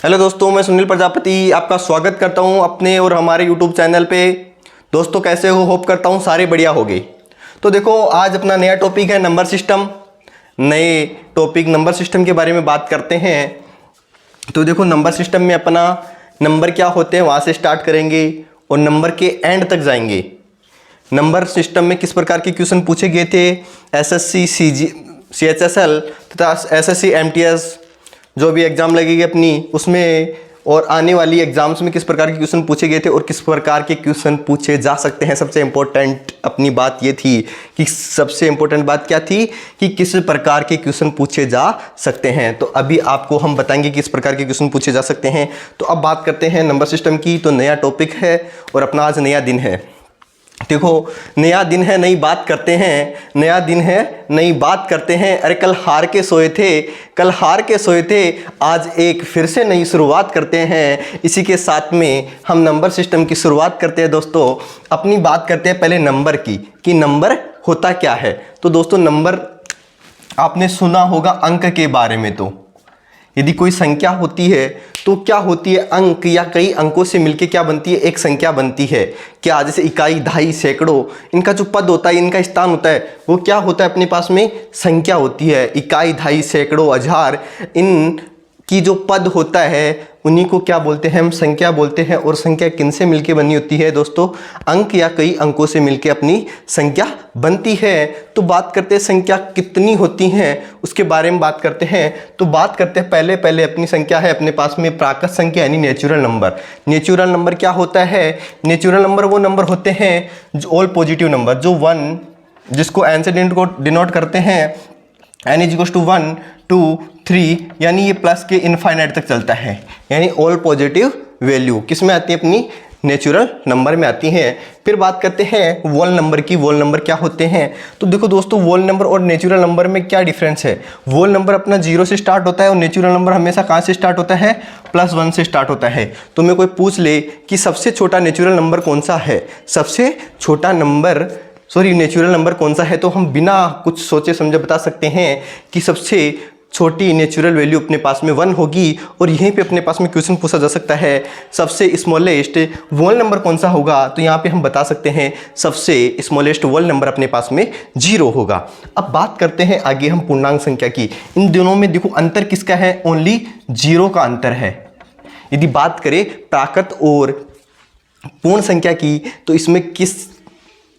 Hello दोस्तों, मैं सुनील प्रजापति आपका स्वागत करता हूं अपने और हमारे यूट्यूब चैनल पे। दोस्तों कैसे हो? होप करता हूं सारे बढ़िया होंगे। तो देखो, आज अपना नया टॉपिक है नंबर सिस्टम। नए टॉपिक नंबर सिस्टम के बारे में बात करते हैं। तो देखो, नंबर सिस्टम में अपना नंबर क्या होते हैं वहाँ से स्टार्ट करेंगे और नंबर के एंड तक जाएंगे। नंबर सिस्टम में किस प्रकार के क्वेश्चन पूछे गए थे, एसएससी CHSL तथा SSC MTS जो भी एग्ज़ाम लगेगी अपनी उसमें, और आने वाली एग्ज़ाम्स में किस प्रकार के क्वेश्चन पूछे गए थे और किस प्रकार के क्वेश्चन पूछे जा सकते हैं। सबसे इम्पोर्टेंट अपनी बात ये थी कि सबसे इम्पोर्टेंट बात क्या थी कि किस प्रकार के क्वेश्चन पूछे जा सकते हैं। तो अभी आपको हम बताएंगे किस प्रकार के क्वेश्चन पूछे जा सकते हैं। तो अब बात करते हैं नंबर सिस्टम की। तो नया टॉपिक है और अपना आज नया दिन है। देखो, नया दिन है, नई बात करते हैं। नया दिन है, नई बात करते हैं। अरे कल हार के सोए थे, कल हार के सोए थे, आज एक फिर से नई शुरुआत करते हैं। इसी के साथ में हम नंबर सिस्टम की शुरुआत करते हैं। दोस्तों अपनी बात करते हैं पहले नंबर की, कि नंबर होता क्या है। तो दोस्तों, नंबर आपने सुना होगा अंक के बारे में। तो यदि कोई संख्या होती है तो क्या होती है, अंक या कई अंकों से मिलके क्या बनती है, एक संख्या बनती है। क्या जैसे इकाई, दहाई, सैकड़ों, इनका जो पद होता है, इनका स्थान होता है, वो क्या होता है अपने पास में, संख्या होती है। इकाई, दहाई, सैकड़ों, हजार, इन की जो पद होता है उन्हीं को क्या बोलते हैं, हम संख्या बोलते हैं। और संख्या किन से मिलके बनी होती है दोस्तों, अंक या कई अंकों से मिलके अपनी संख्या बनती है। तो बात करते हैं संख्या कितनी होती हैं उसके बारे में बात करते हैं। तो बात करते हैं पहले अपनी संख्या है अपने पास में प्राकृत संख्या यानी नेचुरल नंबर। नेचुरल नंबर क्या होता है, नेचुरल नंबर वो नंबर होते हैं जो ऑल पॉजिटिव नंबर, जो 1 जिसको एन से डिनोट करते हैं, n इज टू 1 2 3, यानी ये प्लस के इनफाइनाइट तक चलता है। यानी ऑल पॉजिटिव वैल्यू किस में आती है, अपनी नेचुरल नंबर में आती हैं। फिर बात करते हैं वोल नंबर की। वोल नंबर क्या होते हैं? तो देखो दोस्तों, वोल नंबर और नेचुरल नंबर में क्या डिफरेंस है। वोल नंबर अपना 0 से स्टार्ट होता है और नेचुरल नंबर हमेशा कहाँ से स्टार्ट होता है, +1 से स्टार्ट होता है। तो मैं कोई पूछ ले कि सबसे छोटा नेचुरल नंबर कौन सा है, सबसे छोटा नंबर नेचुरल नंबर कौन सा है, तो हम बिना कुछ सोचे समझे बता सकते हैं कि सबसे छोटी नेचुरल वैल्यू अपने पास में 1 होगी। और यहीं पे अपने पास में क्वेश्चन पूछा जा सकता है सबसे स्मॉलेस्ट वोल नंबर कौन सा होगा, तो यहाँ पे हम बता सकते हैं सबसे स्मॉलेस्ट वोल नंबर अपने पास में 0 होगा। अब बात करते हैं आगे हम पूर्णांक संख्या की। इन दोनों में देखो अंतर किसका है, ओनली 0 का अंतर है। यदि बात करें प्राकृत और पूर्ण संख्या की, तो इसमें किस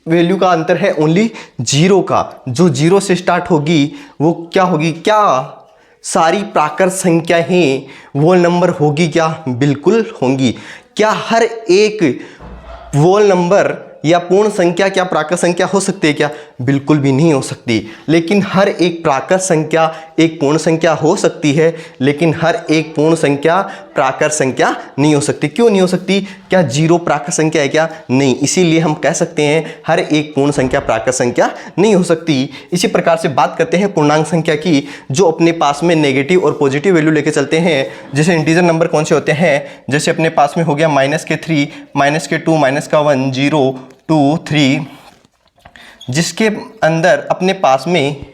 वैल्यू का अंतर है, ओनली 0 का। जो 0 से स्टार्ट होगी वो क्या होगी, क्या सारी प्राकृत संख्या ही वोल नंबर होगी क्या, बिल्कुल होंगी। क्या हर एक वोल नंबर या पूर्ण संख्या क्या प्राकृत संख्या हो सकती है क्या, बिल्कुल भी नहीं हो सकती। लेकिन हर एक प्राकृत संख्या एक पूर्ण संख्या हो सकती है, लेकिन हर एक पूर्ण संख्या प्राकृत संख्या नहीं हो सकती। क्यों नहीं हो सकती, क्या 0 प्राकृत संख्या है क्या, नहीं। इसीलिए हम कह सकते हैं हर एक पूर्ण संख्या प्राकृत संख्या नहीं हो सकती। इसी प्रकार से बात करते हैं पूर्णांक संख्या की, जो अपने पास में नेगेटिव और पॉजिटिव वैल्यू लेके चलते हैं। जैसे इंटीजर नंबर कौन से होते हैं, जैसे अपने पास में हो गया -3, -2, -1 0 2 3, जिसके अंदर अपने पास में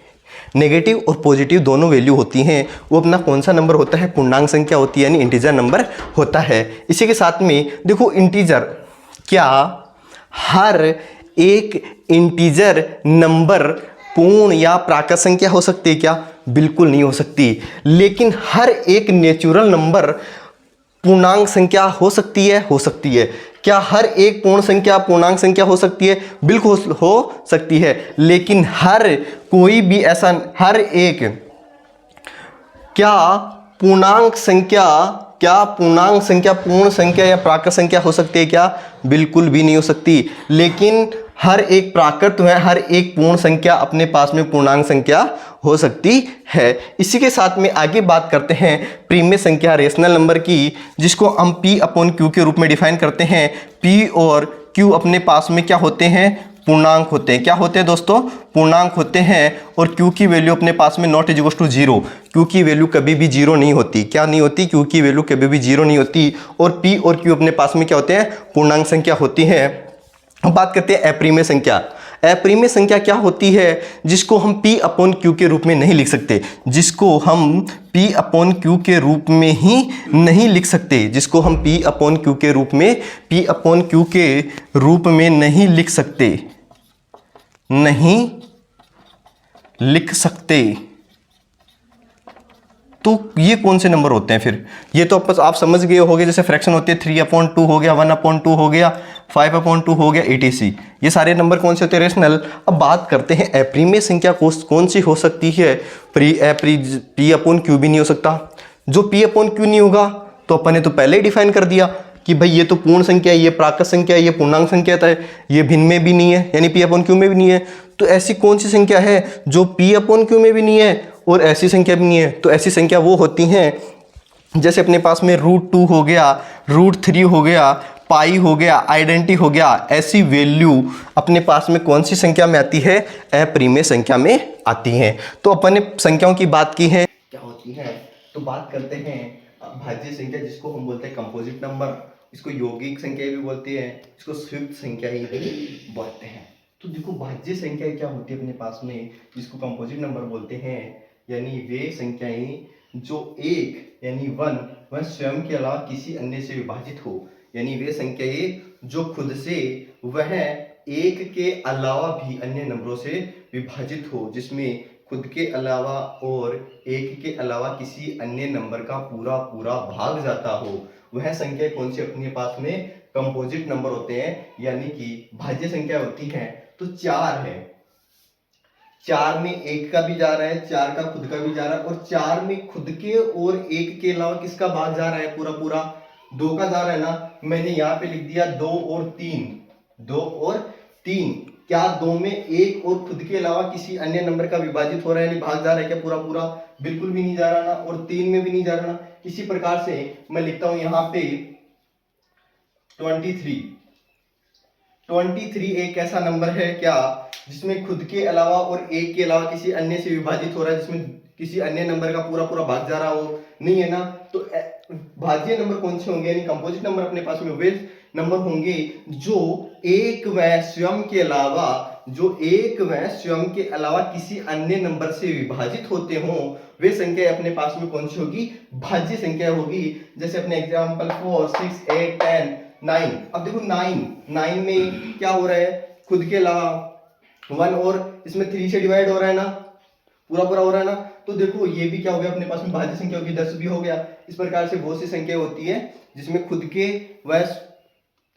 नेगेटिव और पॉजिटिव दोनों वैल्यू होती हैं, वो अपना कौन सा नंबर होता है, पूर्णांक संख्या होती है, यानी इंटीजर नंबर होता है। इसी के साथ में देखो इंटीजर, क्या हर एक इंटीजर नंबर पूर्ण या प्राकृत संख्या हो सकती है क्या, बिल्कुल नहीं हो सकती। लेकिन हर एक नेचुरल नंबर पूर्णांक संख्या हो सकती है, हो सकती है। क्या हर एक पूर्ण संख्या पूर्णांक संख्या हो सकती है, बिल्कुल हो सकती है। लेकिन हर कोई भी ऐसा, हर एक क्या पूर्णांक संख्या पूर्ण संख्या या प्राकृत संख्या हो सकती है क्या, बिल्कुल भी नहीं हो सकती। लेकिन हर एक प्राकृत है, हर एक पूर्ण संख्या अपने पास में पूर्णांक संख्या हो सकती है। इसी के साथ में आगे बात करते हैं प्रीमिय संख्या रेशनल नंबर की, जिसको हम P/Q के रूप में डिफाइन करते हैं। P और Q अपने पास में क्या होते हैं, पूर्णांक होते हैं। क्या होते हैं दोस्तों, पूर्णांक होते हैं। और Q की वैल्यू अपने पास में नॉट इक्वल टू 0, Q की वैल्यू कभी भी 0 नहीं होती। क्या नहीं होती, Q की वैल्यू कभी भी 0 नहीं होती। और P और Q अपने पास में क्या होते हैं, पूर्णांक संख्या होती है। अब बात करते हैं अप्रिमेय संख्या। अप्रिमेय संख्या क्या होती है? जिसको हम P अपॉन Q के रूप में नहीं लिख सकते, जिसको हम P अपॉन Q के रूप में ही नहीं लिख सकते, जिसको हम P अपॉन Q के रूप में P अपॉन Q के रूप में नहीं लिख सकते, नहीं लिख सकते। तो ये कौन से नंबर होते हैं फिर? ये तो आप समझ गए होंगे, जैसे फ्रैक्शन होती है 3/2 हो गया, 1/2 हो गया, 5/2 हो गया, etc। ये सारे नंबर कौन से होते हैं? रेशनल। अब बात करते हैं अप्रिमेय संख्या कौन सी हो सकती है? P अपॉन Q भी नहीं हो सकता। जो P अपॉन Q नहीं होगा तो अपन ने तो पहले ही डिफाइन कर दिया कि भाई ये तो पूर्ण संख्या है, ये प्राकृत संख्या है, ये पूर्णांक संख्या है, ये भिन्न में भी नहीं है, यानी P अपॉन Q में भी नहीं है। तो ऐसी कौन सी संख्या है जो P अपॉन Q में भी नहीं है और ऐसी संख्या भी नहीं है? तो ऐसी संख्या वो होती हैं जैसे अपने पास में √2 हो गया, √3 हो गया, पाई हो गया, आइडेंटिटी हो गया। ऐसी वैल्यू अपने पास में कौन सी संख्या में आती है? अप्रिमेय संख्या में आती हैं। तो अपन ने संख्याओं की बात की है, क्या होती है, तो बात करते हैं भाज्य संख्या, जिसको हम बोलते हैं कंपोजिट नंबर, इसको यौगिक संख्या भी बोलते हैं, इसको संयुक्त संख्या ही बोलते हैं। तो देखो भाज्य संख्या क्या होती है अपने पास में, जिसको कंपोजिट नंबर बोलते हैं, यानी वे संख्याएं जो एक यानी वह स्वयं के अलावा किसी अन्य से विभाजित हो, यानी वे संख्याएं जो खुद से वह एक के अलावा भी अन्य नंबरों से विभाजित हो, जिसमें खुद के अलावा और एक के अलावा किसी अन्य नंबर का पूरा पूरा भाग जाता हो, वह संख्या कौन सी अपने पास में कंपोजिट नंबर होते हैं, यानी कि भाज्य संख्या होती है। तो 4 है, 4 में एक का भी जा रहा है, 4 का खुद का भी जा रहा है, और 4 में खुद के और एक के अलावा किसका भाग जा रहा है? पूरा पूरा 2 का जा रहा है ना। मैंने यहाँ पे लिख दिया 2 और 3, 2 और 3। क्या 2 में एक और खुद के अलावा किसी अन्य नंबर का विभाजित हो रहा है, यानी भाग जा रहा है क्या पूरा पूरा? बिल्कुल भी नहीं जा रहा ना, और 3 में भी नहीं जा रहा ना। इसी प्रकार से मैं लिखता हूं यहाँ पे 23 एक ऐसा नंबर है क्या जिसमें खुद के अलावा और एक के अलावा किसी अन्य से विभाजित हो रहा है, जिसमें किसी अन्य नंबर का पूरा पूरा भाग जा रहा हो? नहीं है ना। तो भाज्य नंबर कौन से होंगे, यानी कंपोजिट नंबर अपने पास में वे नंबर होंगे जो एक व स्वयं के अलावा किसी अन्य नंबर से विभाजित होते हों, वे संख्या अपने पास में कौन सी होगी? भाज्य संख्या होगी। जैसे अपने एग्जांपल 4, 6, 8, 10, 9। अब देखो 9 में क्या हो रहा है? खुद के अलावा 1 और इसमें 3 से डिवाइड हो रहा है ना, पूरा पूरा हो रहा है ना। तो देखो ये भी क्या हो गया अपने पास में भाज्य संख्या होगी, 10 भी हो गया। इस प्रकार से बहुत सी संख्या होती है जिसमें खुद के व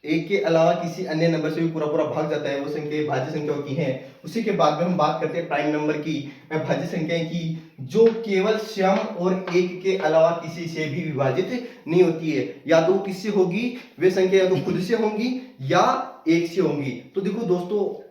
एक के अलावा किसी अन्य नंबर से भी पूरा पूरा भाग जाता है, वो संख्या भाज्य संख्या होती है। उसी के बाद में हम बात करते हैं प्राइम नंबर की, भाज्य संख्याएं की, जो केवल स्वयं और एक के अलावा किसी से भी विभाजित नहीं होती है। या तो किससे होगी वे संख्या, या तो खुद से होंगी या एक से होंगी। तो देखो दोस्तों,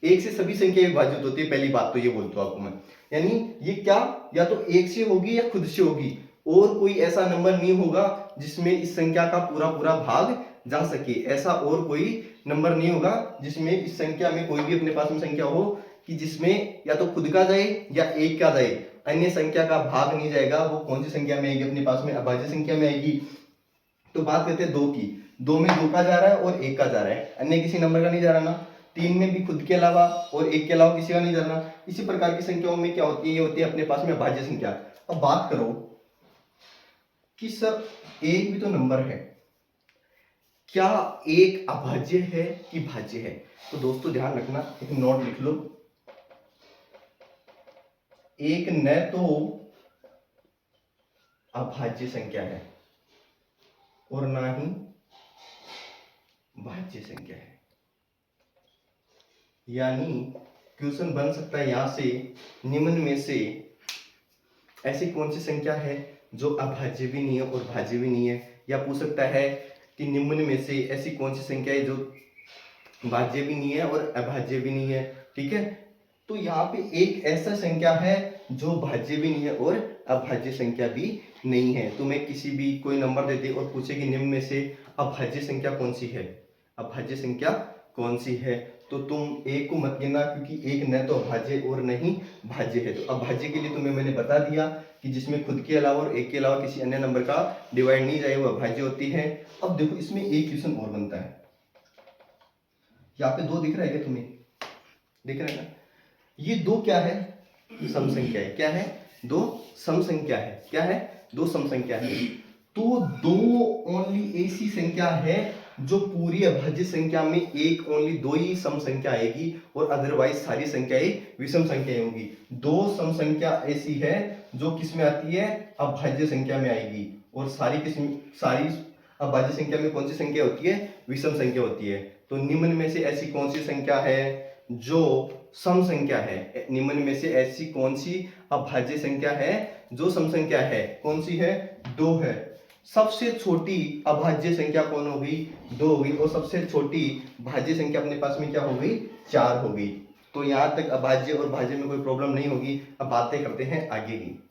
एक से सभी संख्या विभाजित होती है, पहली बात तो ये बोलता हूं आपको मैं, यानी ये क्या या तो एक से होगी या खुद से होगी, और कोई ऐसा नंबर नहीं होगा जिसमें इस संख्या का पूरा पूरा भाग जा सके। ऐसा और कोई नंबर नहीं होगा जिसमें इस संख्या में कोई भी अपने पास में संख्या हो कि जिसमें या तो खुद का जाए या एक का जाए, अन्य संख्या का भाग नहीं जाएगा। वो कौन सी संख्या में आएगी अपने पास में? अभाज्य संख्या में आएगी। तो बात करते हैं 2 की। 2 में 2 का जा रहा है और 1 का जा रहा है, अन्य किसी नंबर का नहीं जा रहा ना। 3 में भी खुद के अलावा और 1 के अलावा किसी का नहीं जा रहा। इसी प्रकार की संख्याओं में क्या होती है? ये होती है अपने पास में अभाज्य संख्या। अब बात करो कि सर एक भी तो नंबर है, क्या एक अभाज्य है कि भाज्य है? तो दोस्तों ध्यान रखना, एक नोट लिख लो, एक न तो अभाज्य संख्या है और ना ही भाज्य संख्या है। यानी क्वेश्चन बन सकता है यहां से, निम्न में से ऐसी कौन सी संख्या है जो अभाज्य भी नहीं है और भाज्य भी नहीं है? या पूछ सकता है कि निम्न में से ऐसी कौन सी संख्या है जो भाज्य भी नहीं है और अभाज्य भी नहीं है। ठीक है, तो यहाँ पे एक ऐसा संख्या है जो भाज्य भी नहीं है और अभाज्य संख्या भी नहीं है। तुम्हें किसी भी कोई नंबर दे दे और पूछे कि निम्न में से अभाज्य संख्या कौन सी है, अभाज्य संख्या कौन सी है, तो तुम एक को मत गिनना, क्योंकि एक न तो अभाज्य और नहीं भाज्य है। तो अभाज्य के लिए तुम्हें मैंने बता दिया कि जिसमें खुद के अलावा और एक के अलावा किसी अन्य नंबर का डिवाइड नहीं जाए वो अभाज्य होती है। अब देखो इसमें एक क्वेश्चन और बनता है, यहाँ पे 2 दिख रहा है क्या तुम्हें? देख रहे हैं ना, ये दो क्या है, सम संख्या है। क्या है? दो सम संख्या है। क्या है? दो सम संख्या है। तो दो ओनली ऐसी संख्या है जो पूरी अभाज्य संख्या में एक ओनली दो ही सम संख्या आएगी और अदरवाइज सारी संख्याएं विषम संख्याएं होंगी। दो सम संख्या ऐसी है जो किस में आती है? अभाज्य संख्या में आएगी। और सारी अभाज्य संख्या में कौन सी संख्या होती है? विषम संख्या होती है। तो निम्न में से ऐसी कौन सी संख्या है जो सम संख्या है? निम्न में से ऐसी कौन सी अभाज्य संख्या है जो सम संख्या है? कौन सी है? दो है। सबसे छोटी अभाज्य संख्या कौन हो गई? दो हो गई। और सबसे छोटी भाज्य संख्या अपने पास में क्या हो गई? चार हो गई। तो यहां तक अभाज्य और भाज्य में कोई प्रॉब्लम नहीं होगी। अब बातें करते हैं आगे की।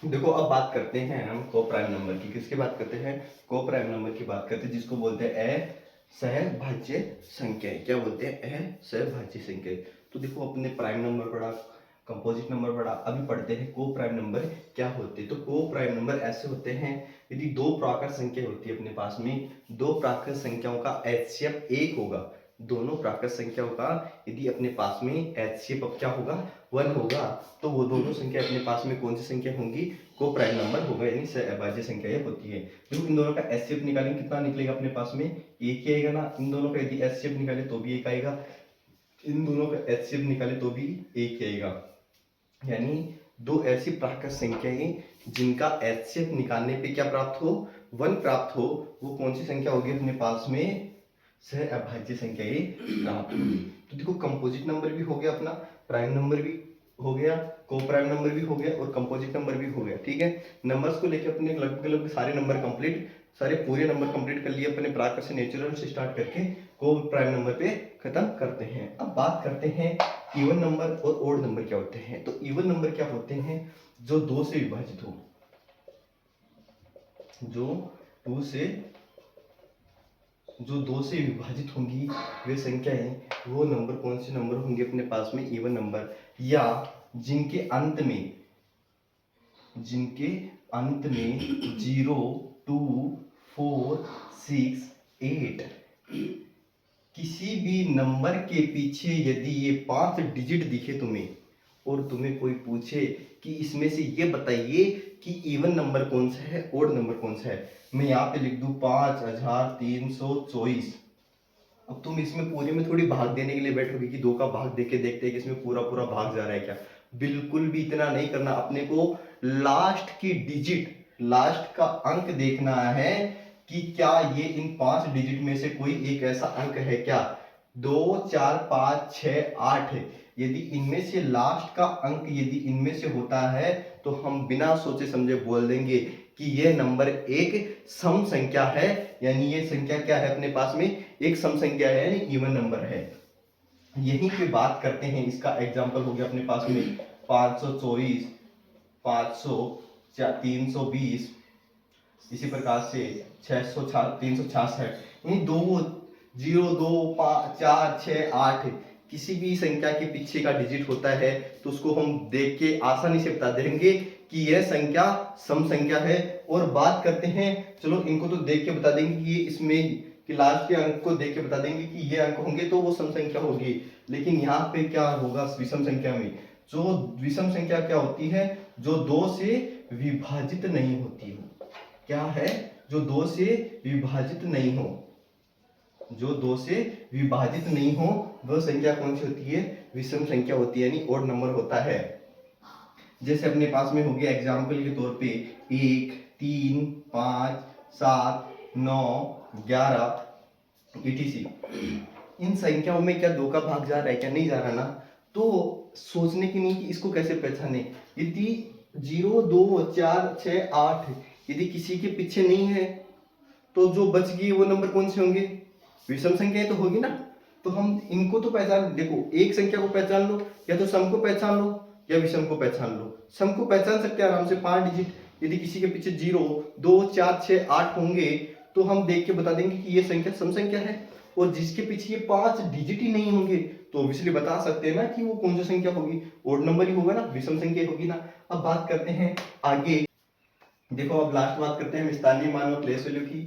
देखो अब बात करते हैं हम को प्राइम नंबर की। किसकी बात करते हैं? को प्राइम नंबर की बात करते हैं, जिसको बोलते हैं असहभाज्य संख्या। क्या बोलते हैं? असहभाज्य संख्या। तो देखो अपने प्राइम नंबर पढ़ा, कंपोजिट नंबर पढ़ा, अभी पढ़ते हैं को प्राइम नंबर क्या होते हैं। तो को प्राइम नंबर ऐसे होते हैं, यदि दो प्राकृत संख्या होती है अपने पास में, दो प्राकृत संख्याओं का एचसीएफ एक होगा। दोनों प्राकृत संख्याओं का यदि अपने पास में एचसीएफ अब क्या होगा? 1 होगा, तो वो दोनों संख्या अपने पास में कौन सी संख्या होंगी? को प्राइम नंबर होगा, यानी सहभाज्य संख्या होती है। देखो इन दोनों का एचसीएफ निकालेंगे, कितना निकलेगा अपने पास में? एक ही आएगा ना। इन दोनों का यदि एचसीएफ निकाले तो भी एक आएगा, इन दोनों का एचसीएफ निकाले तो भी एक ही आएगा। यानी दो ऐसी प्राकृत संख्याएं जिनका एचसीएफ निकालने पे क्या प्राप्त हो? 1 प्राप्त हो, वो कौन सी संख्या होगी अपने पास में? सहअभाज्य संख्याएं प्राप्त होगी। तो देखो कंपोजिट नंबर भी हो गया अपना, प्राइम नंबर भी हो गया, को प्राइम नंबर भी हो गया और कंपोजिट नंबर भी हो गया। ठीक है, नंबर्स को लेके अपने लगभग सारे नंबर कंप्लीट, सारे पूरे नंबर कंप्लीट कर लिए अपने प्राकृत से नेचुरल से स्टार्ट करके को प्राइम नंबर पे खत्म करते हैं। अब बात करते हैं इवन नंबर और ओड नंबर क्या होते हैं। तो इवन नंबर क्या होते हैं? जो दो से विभाजित हो, जो दो से विभाजित होंगी वे संख्याएं, वो नंबर कौन से नंबर होंगे अपने पास में? Even number. या जिनके अंत में 0, 2, 4, 6, 8 किसी भी नंबर के पीछे यदि ये 5 डिजिट दिखे तुम्हें और तुम्हें कोई पूछे कि इसमें से ये बताइए कि इवन नंबर कौन सा है, ओड नंबर कौन सा है, मैं यहाँ पे लिख दूं 5324। अब तुम इसमें पूरे में थोड़ी भाग देने के लिए बैठोगे कि 2 का भाग देके देखते हैं कि इसमें पूरा पूरा भाग जा रहा है क्या। बिल्कुल भी इतना नहीं करना। अपने को लास्ट की डिजिट, लास्ट का अंक देखना है कि क्या ये इन 5 डिजिट में से कोई एक ऐसा अंक है क्या? 2, 4, 5, 6, 8 यदि इनमें से लास्ट का अंक यदि इनमें से होता है तो हम बिना सोचे समझे बोल देंगे कि यह नंबर एक सम संख्या है। यानी ये संख्या क्या है अपने पास में? एक सम संख्या है, यानी इवन नंबर है। यहीं पे बात करते हैं, इसका एग्जांपल हो गया अपने पास में 524, 500, 320, इसी प्रकार से 600, 366। इन 2, 0, 2, 5, 4, 6, 8 किसी भी संख्या के पीछे का डिजिट होता है तो उसको हम देख के आसानी से बता देंगे कि यह संख्या सम संख्या है। और बात करते हैं, चलो इनको तो देख के बता देंगे कि ये इसमें कि लास्ट के अंक को देख के बता देंगे कि ये अंक होंगे तो वो सम संख्या होगी। लेकिन यहाँ पे क्या होगा विषम संख्या में? जो विषम संख्या क्या होती है? जो 2 से विभाजित नहीं होती हो। क्या है? जो 2 से विभाजित नहीं हो, जो 2 से विभाजित नहीं हो वह संख्या कौन सी होती है? विषम संख्या होती है, यानी ओड नंबर होता है। जैसे अपने पास में हो गया एग्जाम्पल के तौर पे 1, 3, 5, 7, 9, 11 etc। इन संख्याओं में क्या 2 का भाग जा रहा है क्या? नहीं जा रहा ना। तो सोचने की नहीं कि इसको कैसे पहचाने। यदि 0, 2, 4, 6, 8 यदि किसी के पीछे नहीं है तो जो बच गई वो नंबर कौन से होंगे? विषम संख्या तो होगी ना। तो हम इनको तो पहचान, देखो एक संख्या को पहचान लो, या तो सम को पहचान लो या विषम को पहचान लो। सम को पहचान सकते हैं आराम से, 5 डिजिट यदि किसी के पीछे 0, 2, 4, 6, 8 होंगे तो हम देख के बता देंगे कि ये संख्या सम संख्या है। और जिसके पीछे ये 5 डिजिट ही नहीं होंगे तो ऑब्वियसली बता सकते हैं ना कि वो कौन सी संख्या होगी? ओड नंबर ही होगा ना, विषम संख्या होगी ना। अब बात करते हैं आगे। देखो अब लास्ट बात करते हैं स्थानीय मान और प्लेस वैल्यू की।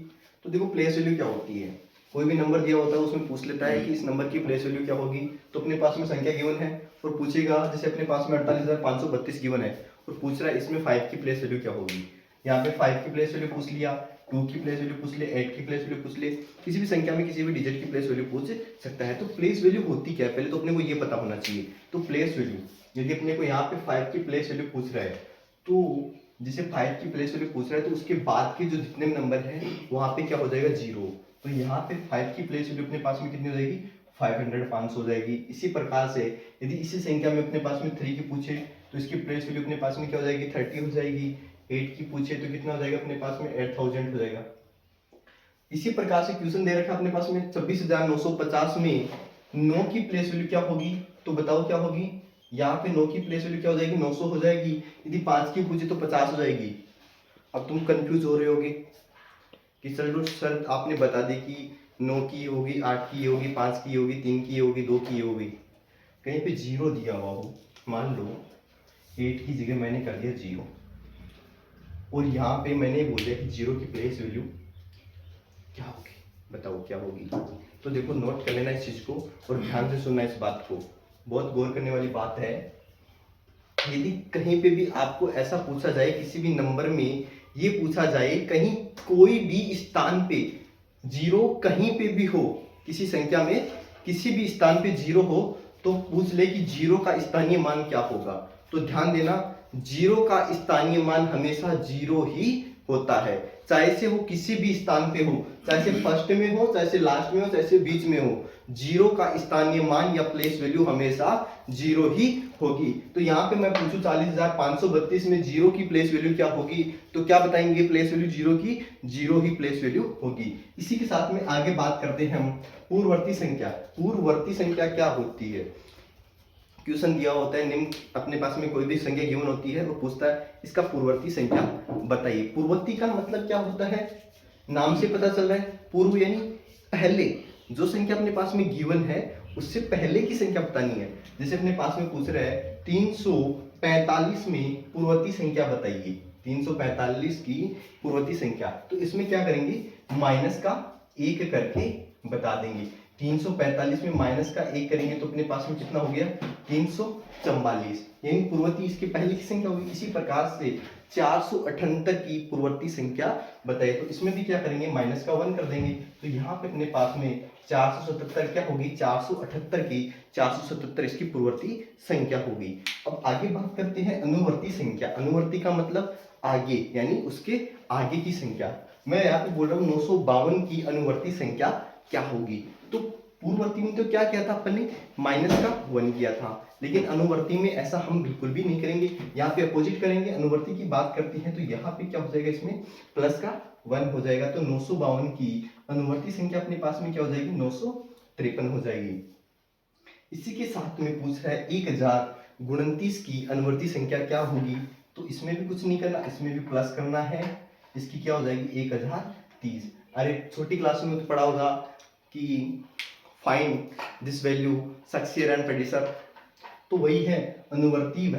तो देखो प्लेस वैल्यू क्या होती है? कोई भी नंबर दिया होता है उसमें पूछ लेता है कि इस नंबर की प्लेस वैल्यू क्या होगी। तो अपने पास में संख्या गिवन है और पूछेगा, जैसे अपने पास में 48,532 गिवन है और पूछ रहा है इसमें 5 की प्लेस वैल्यू क्या होगी। यहाँ पे 5 की प्लेस वैल्यू पूछ लिया, 2 की प्लेस वैल्यू पूछ ले, 8 की प्लेस वैल्यू पूछ ले, किसी भी संख्या में किसी भी डिजिट की प्लेस वैल्यू पूछ सकता है। तो प्लेस वैल्यू होती क्या है पहले तो अपने को ये पता होना चाहिए। तो प्लेस वैल्यू, यदि अपने को यहाँ पे 5 की प्लेस वैल्यू पूछ रहा है तो जैसे 5 की प्लेस वैल्यू पूछ रहा है तो उसके बाद के जो जितने नंबर है वहां पे क्या हो जाएगा 0। तो यहाँ पे 5 की प्लेस वैल्यू अपने पास में कितनी हो जाएगी 500 हो जाएगी। इसी प्रकार से यदि इसी संख्या में अपने पास में 3 की पूछे तो इसकी प्लेस वैल्यू अपने पास में क्या हो जाएगी 30 हो जाएगी। 8 की पूछे तो कितना हो जाएगा अपने पास में 8000 हो जाएगा। इसी प्रकार से क्वेश्चन दे रखा अपने पास में 26,950 में 9 की प्लेस वैल्यू क्या होगी। तो बताओ क्या होगी। यहाँ पे 9 की प्लेस वैल्यू क्या हो जाएगी 900 हो जाएगी। यदि 5 की पूछे तो 50 हो जाएगी। अब तुम कंफ्यूज हो रहे होगे कि सर आपने बता दी कि 9 की होगी, 8 की होगी, 5 की होगी, 3 की होगी, 2 की होगी, कहीं पे 0 दिया हुआ हो। मान लो 8 की जगह मैंने कर दिया 0 और यहाँ पे मैंने बोल दिया कि 0 की प्लेस वैल्यू क्या होगी, बताओ क्या होगी। तो देखो नोट कर लेना इस चीज को और ध्यान से सुनना इस बात को, बहुत गौर करने वाली बात है। यदि कहीं पे भी आपको ऐसा पूछा जाए, किसी भी नंबर में ये पूछा जाए कहीं कोई भी स्थान पे 0 कहीं पे भी हो, किसी संख्या में किसी भी स्थान पे 0 हो तो पूछ ले कि 0 का स्थानीय मान क्या होगा। तो ध्यान देना 0 का स्थानीय मान हमेशा 0 ही होता है, चाहे से वो किसी भी स्थान पे हो, चाहे से फर्स्ट में हो, चाहे से लास्ट में हो, चाहे से बीच में हो, 0 का स्थानीय मान या प्लेस वैल्यू हमेशा 0 ही होगी। तो यहाँ पे मैं पूछूं 40,532 में 0 की प्लेस वैल्यू क्या होगी तो क्या बताएंगे प्लेस वैल्यू 0 की 0 ही प्लेस वैल्यू होगी। इसी के साथ में आगे बात करते हैं हम पूर्ववर्ती संख्या। पूर्ववर्ती संख्या क्या होती है। क्वेश्चन दिया होता है निम्न, अपने पास में कोई भी संख्या गिवन होती है वो पूछता है इसका पूर्ववर्ती संख्या बताइए। पूर्ववर्ती का मतलब क्या होता है, नाम से पता चल रहा है, पूर्व यानी पहले जो संख्या अपने पास में गिवन है उससे पहले की संख्या बतानी है। जैसे अपने पास में पूछ रहा है 345 में पूर्ववर्ती संख्या बताइए, 345 की पूर्ववर्ती संख्या। तो इसमें क्या करेंगे माइनस का 1 करके बता देंगे। 345 में माइनस का 1 करेंगे तो अपने पास में कितना हो गया 344, यानी पूर्ववर्ती इसके पहले की संख्या होगी। इसी प्रकार से 478 की पूर्ववर्ती संख्या बताइए। तो इसमें भी क्या करेंगे माइनस का 1 कर देंगे। तो यहाँ पे अपने पास में 477 क्या होगी 478 की 477 इसकी पूर्ववर्ती संख्या होगी। अब आगे बात करते हैं अनुवर्ती संख्या। अनुवर्ती का मतलब आगे, यानी उसके आगे की संख्या। मैं यहाँ पे बोल रहा हूँ 952 की अनुवर्ती संख्या क्या होगी। तो पूर्ववर्ती में तो क्या किया था अपन ने माइनस का 1 किया था, लेकिन अनुवर्ती में ऐसा हम बिल्कुल भी नहीं करेंगे, यहाँ पे अपोजिट करेंगे। अनुवर्ती की बात करते हैं तो यहाँ पे क्या हो जाएगा इसमें प्लस का 1 हो जाएगा। तो 952 की अनुवर्ती संख्या अपने पास में क्या हो जाएगी 953 हो जाएगी। इसी के साथ में पूछ रहा है 1029 की अनुवर्ती संख्या क्या होगी। तो इसमें भी कुछ नहीं करना, इसमें भी प्लस करना है। इसकी क्या हो जाएगी 1030। अरे छोटी क्लास में तो पढ़ा होगा कि find this value successor and प्रेडिसर, तो वही है अनुवर्ती व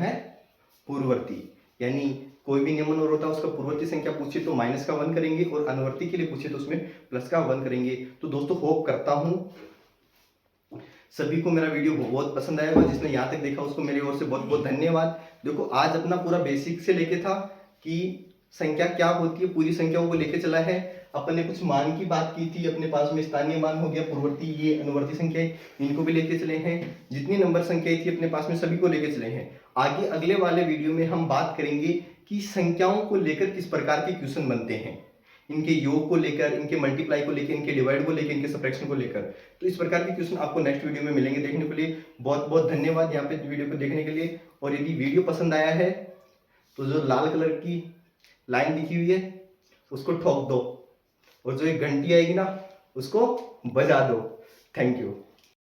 पूर्ववर्ती। यानी कोई भी निम्न होता है उसका पूर्ववर्ती संख्या पूछे तो माइनस का 1 करेंगे और अनुवर्ती के लिए पूछे तो उसमें प्लस का 1 करेंगे। तो दोस्तों होप करता हूं सभी को मेरा वीडियो बहुत पसंद आया होगा। जिसने यहाँ तक देखा उसको मेरी ओर से बहुत बहुत धन्यवाद। देखो आज अपना पूरा बेसिक से लेके था कि संख्या क्या होती है, पूरी संख्याओं को लेके चला है। अपन ने कुछ मान की बात की थी, अपने पास में स्थानीय मान हो गया, पूर्ववर्ती ये अनुवर्ती संख्याएं इनको भी लेके चले हैं। जितनी नंबर संख्याएं थी अपने पास में सभी को लेके चले हैं। आगे अगले वाले वीडियो में हम बात करेंगे कि संख्याओं को लेकर किस प्रकार के क्वेश्चन बनते हैं, इनके योग को लेकर, इनके मल्टीप्लाई को लेकर, इनके डिवाइड को लेकर, इनके सब्ट्रैक्शन को लेकर। तो इस प्रकार के क्वेश्चन आपको नेक्स्ट वीडियो में मिलेंगे देखने के लिए। बहुत बहुत धन्यवाद यहाँ पे वीडियो को देखने के लिए। और यदि वीडियो पसंद आया है तो जो लाल कलर की लाइन दिखी हुई है उसको ठोक दो और जो एक घंटी आएगी ना उसको बजा दो। Thank you.